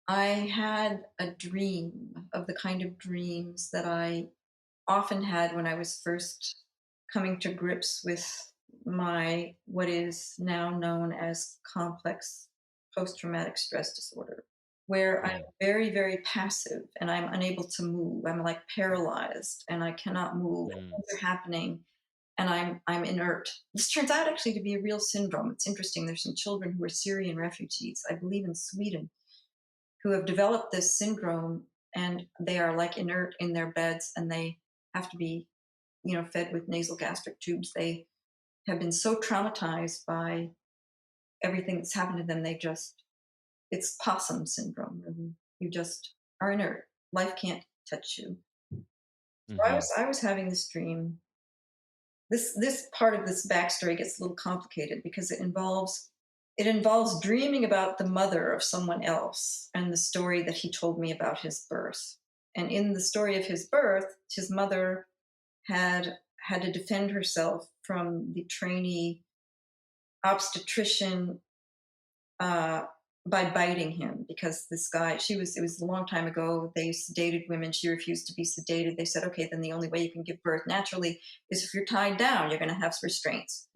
I had a dream of the kind of dreams that I often had when I was first coming to grips with my, what is now known as complex post traumatic stress disorder, where I'm Mhm. very, very passive and I'm unable to move. I'm like paralyzed and I cannot move. And Mhm. things are happening and I'm inert. This turns out actually to be a real syndrome. It's interesting. There's some children who are Syrian refugees, I believe in Sweden, who have developed this syndrome, and they are like inert in their beds and they have to be, fed with nasal gastric tubes. They have been so traumatized by everything that's happened to them. It's possum syndrome. Really. You just are inert. Life can't touch you. So Mhm. I was having this dream. This part of this backstory gets a little complicated because it involves dreaming about the mother of someone else and the story that he told me about his birth. And in the story of his birth, his mother had to defend herself from the trainee obstetrician uh, by biting him, because this guy, it was a long time ago, they sedated women. She refused to be sedated. They said, okay, then the only way you can give birth naturally is if you're tied down, you're going to have restraints.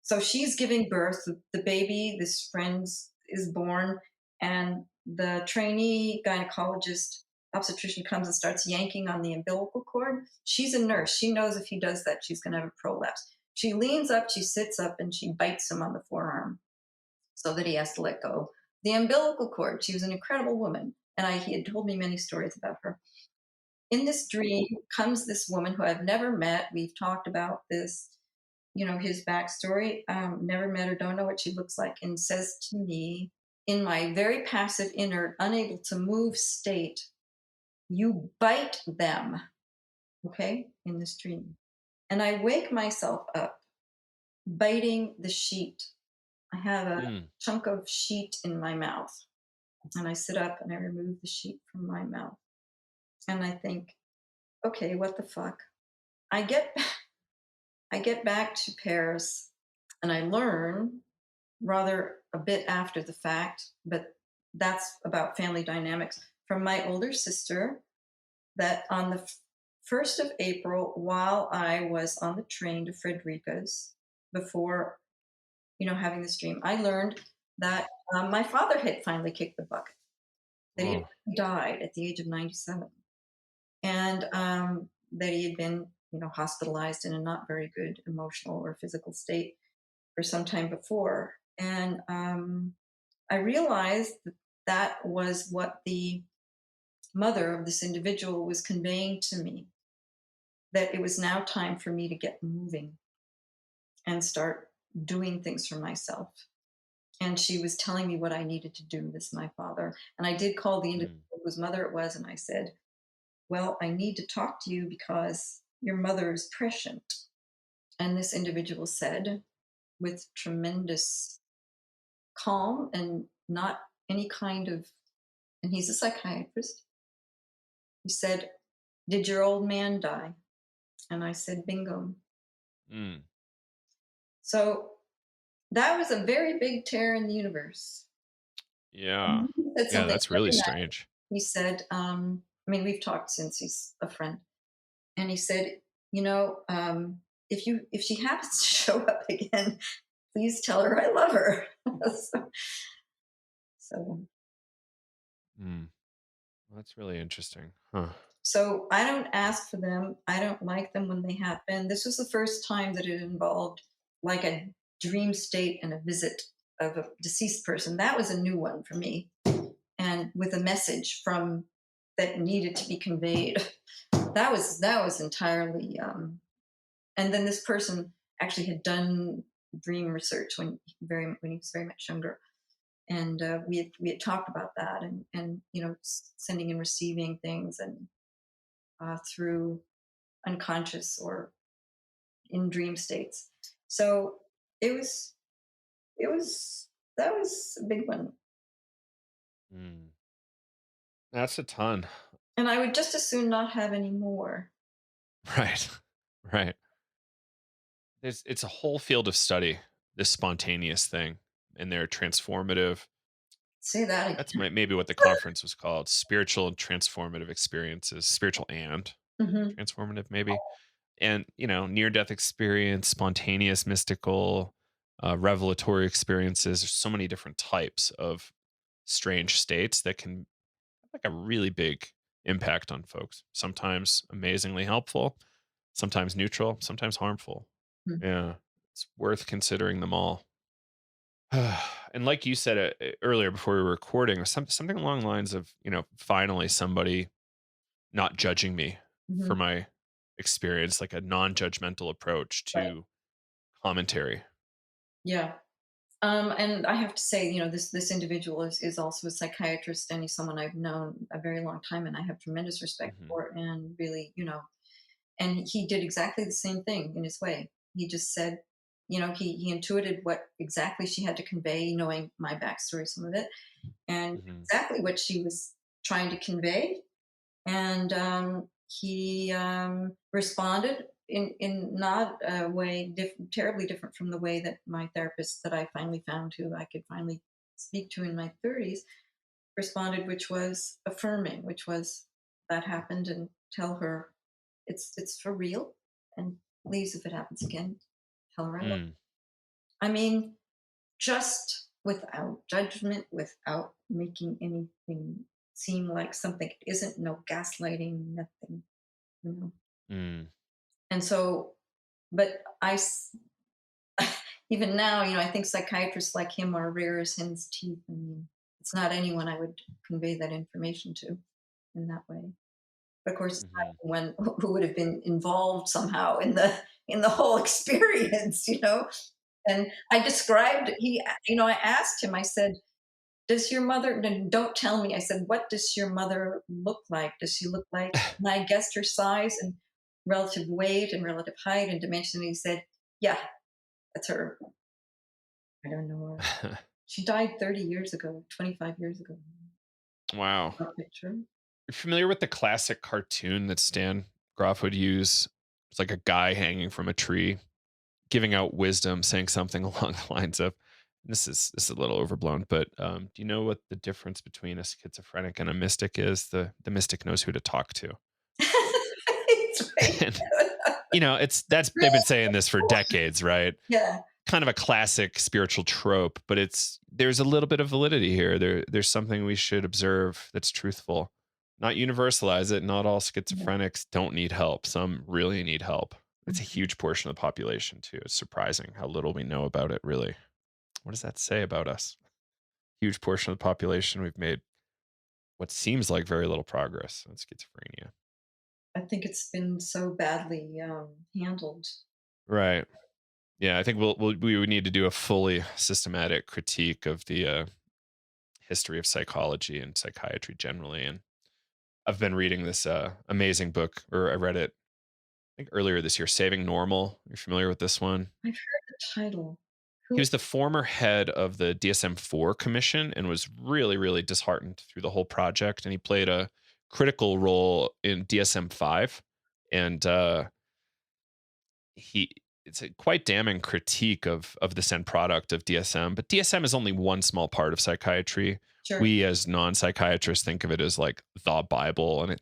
So she's giving birth. The baby, this friend, is born, and the trainee gynecologist obstetrician comes and starts yanking on the umbilical cord. She's a nurse. She knows if he does that, she's going to have a prolapse. She leans up, she sits up, and she bites him on the forearm so that he has to let go. The umbilical cord. She was an incredible woman, and he had told me many stories about her. In this dream comes this woman who I've never met. We've talked about this, his backstory. Never met her, don't know what she looks like, and says to me, in my very passive, inert, unable to move state, "You bite them," okay, in this dream. And I wake myself up biting the sheet. I have a Mm. chunk of sheet in my mouth, and I sit up and I remove the sheet from my mouth. And I think, okay, what the fuck? I get I get back to Paris and I learn rather a bit after the fact, but that's about family dynamics from my older sister that on the 1st of April, while I was on the train to Frederica's before, having this dream, I learned that my father had finally kicked the bucket, that he had Oh. died at the age of 97, and that he had been, hospitalized in a not very good emotional or physical state for some time before. And I realized that that was what the mother of this individual was conveying to me, that it was now time for me to get moving and start doing things for myself. And she was telling me what I needed to do, this my father. And I did call the individual Mm. whose mother it was, and I said, well, I need to talk to you because your mother is prescient. And this individual said, with tremendous calm and not any kind of, and he's a psychiatrist, he said, "Did your old man die?" And I said, "Bingo." Mm. So that was a very big tear in the universe. Yeah. And he said Yeah, something that's really very nice. strange. He said, we've talked since, he's a friend. And he said, if she happens to show up again, please tell her I love her. so, so Mm. Well, that's really interesting. Huh. So I don't ask for them. I don't like them when they happen. This was the first time that it involved like a dream state and a visit of a deceased person. That was a new one for me. And with a message from that needed to be conveyed. That was entirely and then this person actually had done dream research when he was very much younger. And we had talked about that and sending and receiving things and through unconscious or in dream states. So it was that was a big one. Mm. That's a ton. And I would just as soon not have any more. Right. Right. It's a whole field of study, this spontaneous thing, and they're transformative. Say that That's again. maybe what the conference was called, spiritual and transformative experiences, spiritual and Hmm. transformative, maybe. And, near death experience, spontaneous, mystical, revelatory experiences. There's so many different types of strange states that can have like a really big impact on folks. Sometimes amazingly helpful, sometimes neutral, sometimes harmful. Yeah. It's worth considering them all. And like you said earlier before we were recording, something along the lines of, finally somebody not judging me Hmm. for my experience, like a non-judgmental approach Right. to commentary. Yeah. And I have to say, this individual is also a psychiatrist, and he's someone I've known a very long time, and I have tremendous respect Hmm. for, and really, and he did exactly the same thing in his way. He just said, he intuited what exactly she had to convey, knowing my backstory, some of it, and Hmm. exactly what she was trying to convey. And he responded in not a way terribly different from the way that my therapist that I finally found, who I could finally speak to in my 30s, responded, which was affirming, which was that happened, and tell her it's for real, and please, if it happens again, tell her I love her. Mm. I mean, just without judgment, without making anything seem like something it isn't, no gaslighting, nothing, you know. Mm. And so, but even now, I think psychiatrists like him are rare as hen's teeth. I mean, it's not anyone I would convey that information to in that way. But of course, it's not Mhm. anyone who would have been involved somehow in the whole experience, And I described I asked him. I said, "Does your mother?" No, don't tell me. I said, "What does your mother look like? Does she look like?" And I guessed her size and relative weight and relative height and dimension. And he said, "Yeah, that's her." I don't know her. She died 30 years ago, 25 years ago. Wow. That picture. You're familiar with the classic cartoon that Stan Groff would use? It's like a guy hanging from a tree, giving out wisdom, saying something along the lines of, this is a little overblown, but do you know what the difference between a schizophrenic and a mystic is? The mystic knows who to talk to. It's right. And it's that's they've been saying this for decades, right? Yeah. Kind of a classic spiritual trope, but there's a little bit of validity here. There's something we should observe that's truthful. Not universalize it. Not all Yeah. schizophrenics don't need help. Some really need help. It's a huge portion of the population too. It's surprising how little we know about it, really. What does that say about us? Huge portion of the population, we've made what seems like very little progress on schizophrenia. I think it's been so badly handled. Right. Yeah, I think we would need to do a fully systematic critique of the history of psychology and psychiatry generally. And I've been reading this amazing book, or I read it, I think earlier this year, Saving Normal. You're familiar with this one? I've heard the title. He Who? was the former head of the DSM-4 commission and was really, really disheartened through the whole project. And he played a critical role in DSM-5. And he it's a quite damning critique of this end product of DSM, but DSM is only one small part of psychiatry. Sure. We as non-psychiatrists think of it as like the Bible, and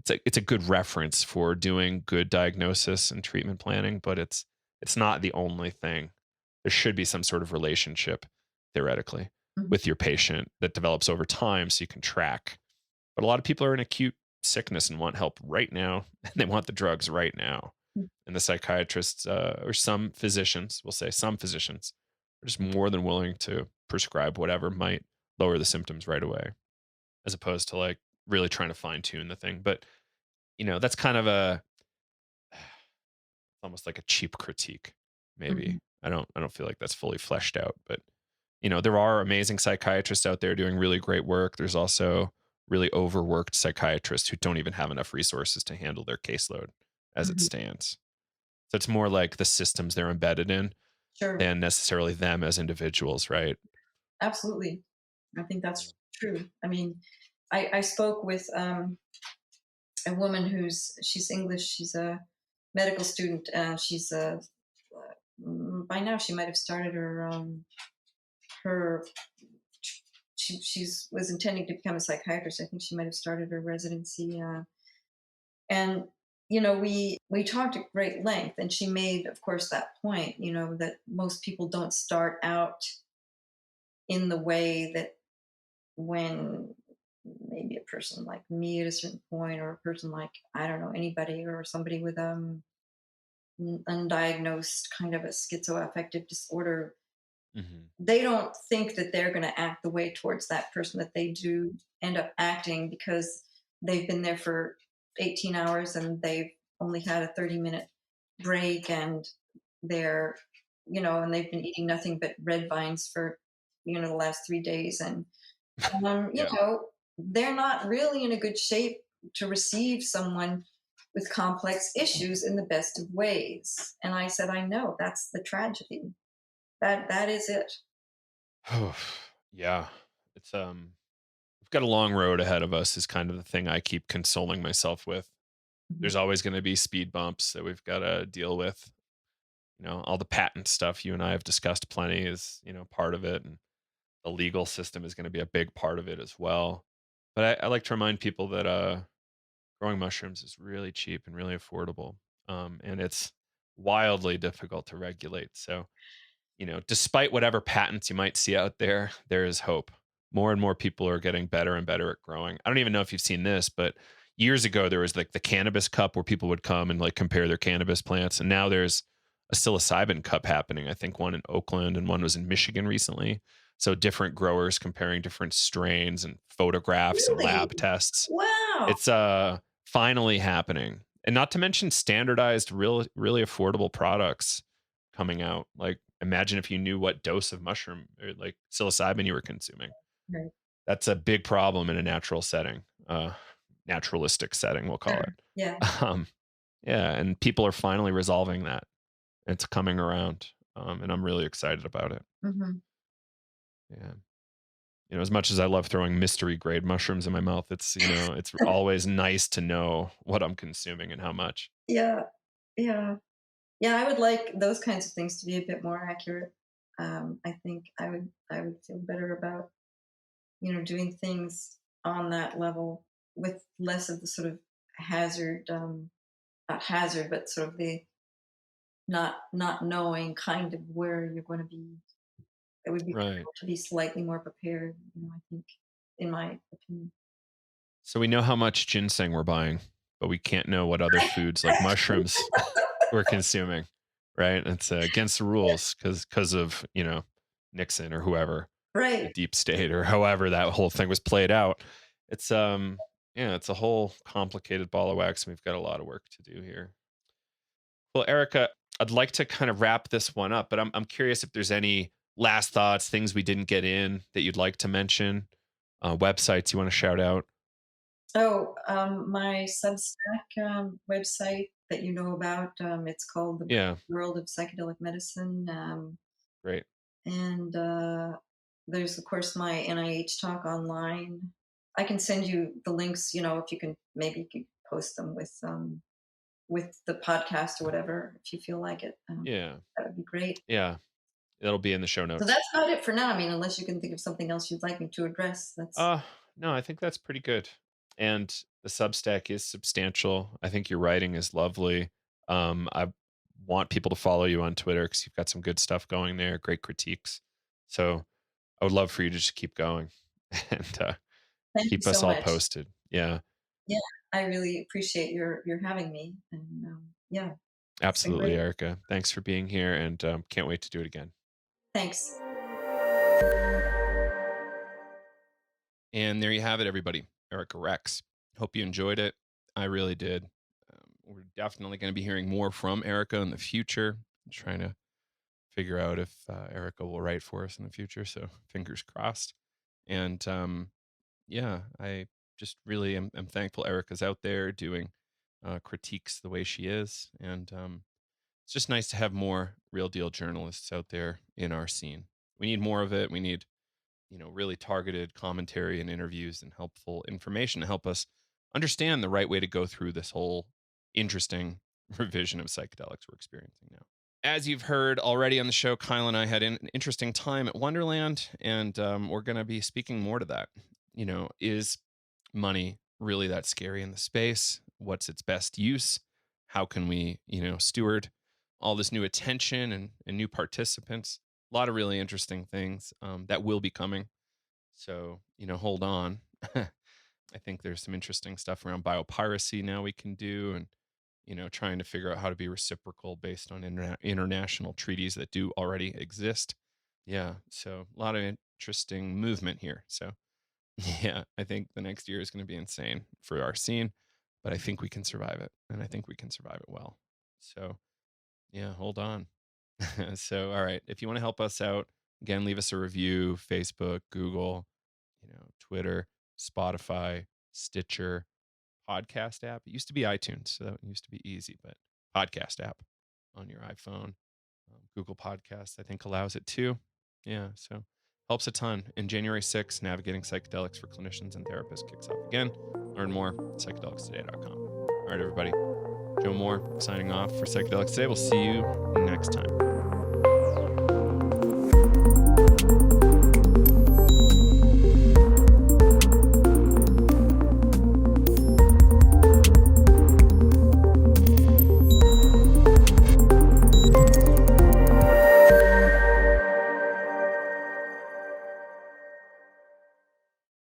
it's a good reference for doing good diagnosis and treatment planning, but it's not the only thing. There should be some sort of relationship theoretically Mhm. with your patient that develops over time so you can track. But a lot of people are in acute sickness and want help right now, and they want the drugs right now. And the psychiatrists, or some physicians, we'll say some physicians, are just more than willing to prescribe whatever might lower the symptoms right away, as opposed to like really trying to fine tune the thing. But that's kind of almost like a cheap critique, maybe. Mhm. I don't feel like that's fully fleshed out, but there are amazing psychiatrists out there doing really great work. There's also really overworked psychiatrists who don't even have enough resources to handle their caseload as it Mhm. stands. So it's more like the systems they're embedded in Sure. than necessarily them as individuals, right? Absolutely. I think Yeah. that's true. I mean, I spoke with a woman she's English. She's a medical student. She's by now she might have started her she's was intending to become a psychiatrist. I think she might have started her residency. And we talked at great length, and she made, of course, that point. That most people don't start out in the way that when maybe a person like me at a certain point, or a person like, I don't know, anybody, or somebody with undiagnosed kind of a schizoaffective disorder, Mhm. they don't think that they're going to act the way towards that person that they do end up acting, because they've been there for 18 hours and they've only had a 30-minute break, and they're and they've been eating nothing but red vines for the last 3 days, and Yeah. they're not really in a good shape to receive someone with complex issues in the best of ways. And I said, I know, that's the tragedy. That is it. Yeah. It's we've got a long road ahead of us is kind of the thing I keep consoling myself with. Mhm. There's always going to be speed bumps that we've got to deal with. All the patent stuff you and I have discussed plenty is, part of it. And the legal system is going to be a big part of it as well. But I like to remind people that growing mushrooms is really cheap and really affordable. And it's wildly difficult to regulate. So despite whatever patents you might see out there, there is hope. More and more people are getting better and better at growing. I don't even know if you've seen this, but years ago there was like the cannabis cup where people would come and like compare their cannabis plants, and now there's a psilocybin cup happening. I think one in Oakland and one was in Michigan recently. So different growers comparing different strains and photographs and Really? lab tests. Wow. It's finally happening. And not to mention standardized, really affordable products coming out. Like imagine if you knew what dose of mushroom or like psilocybin you were consuming. Right. That's a big problem in a natural setting, naturalistic setting, we'll call Sure. it. Yeah. Um, yeah, and people are finally resolving that. It's coming around, and I'm really excited about it. Hmm. Yeah. As much as I love throwing mystery grade mushrooms in my mouth, it's always nice to know what I'm consuming and how much. Yeah. Yeah. Yeah. I would like those kinds of things to be a bit more accurate. I think I would feel better about doing things on that level with less of the sort of hazard, not hazard, but sort of the not knowing kind of where you're going to be. It would be Right. better to be slightly more prepared. I think, in my opinion. So we know how much ginseng we're buying, but we can't know what other foods like mushrooms we're consuming, right? It's against the rules because of Nixon or whoever, the Right. deep state or however that whole thing was played out. It's yeah, it's a whole complicated ball of wax, and we've got a lot of work to do here. Well, Erica, I'd like to kind of wrap this one up, but I'm curious if there's any last thoughts, things we didn't get in that you'd like to mention, websites you want to shout out. Oh, my Substack website that you know about. It's called the Yeah, World of Psychedelic Medicine, great. and there's of course my NIH talk online. I can send you the links. If you can, maybe you could post them with the podcast or whatever, if you feel like it. Yeah, That would be great. yeah, it'll be in the show So notes. that's about it for now. I mean, unless you can think of something else you'd like me to address. That's Uh, no, I think that's pretty good. And the Substack is substantial. I think your writing is lovely. I want people to follow you on Twitter because you've got some good stuff going there, great critiques. So I would love for you to just keep going and Thank you keep us so all much. posted. Yeah, Yeah, I really appreciate your having me, and yeah, it's been absolutely, great. Erica. Thanks for being here, and can't wait to do it again. Thanks. And there you have it, everybody. Erica Rex. Hope you enjoyed it. I really did. We're definitely going to be hearing more from Erica in the future. I'm trying to figure out if Erica will write for us in the future. So fingers crossed. And yeah, I just really am thankful Erica's out there doing critiques the way she is. And it's just nice to have more real deal journalists out there in our scene. We need more of it. We need really targeted commentary and interviews and helpful information to help us understand the right way to go through this whole interesting revision of psychedelics we're experiencing now. As you've heard already on the show, Kyle and I had an interesting time at Wonderland, and we're going to be speaking more to that. Is money really that scary in the space? What's its best use? How can we, steward all this new attention and new participants? A lot of really interesting things that will be coming. So, hold on. I think there's some interesting stuff around biopiracy now we can do, and, trying to figure out how to be reciprocal based on international treaties that do already exist. Yeah. So, a lot of interesting movement here. So, yeah, I think the next year is going to be insane for our scene, but I think we can survive it, and I think we can survive it well. So, yeah, hold on. So, all right. If you want to help us out, again, leave us a review, Facebook, Google, Twitter, Spotify, Stitcher, podcast app. It used to be iTunes, so that used to be easy, but podcast app on your iPhone. Google Podcasts, I think, allows it too. Yeah, so helps a ton. And January 6th, Navigating Psychedelics for Clinicians and Therapists kicks off again. Learn more at psychedelicstoday.com. All right, everybody. Joe Moore signing off for Psychedelics Today. We'll see you next time.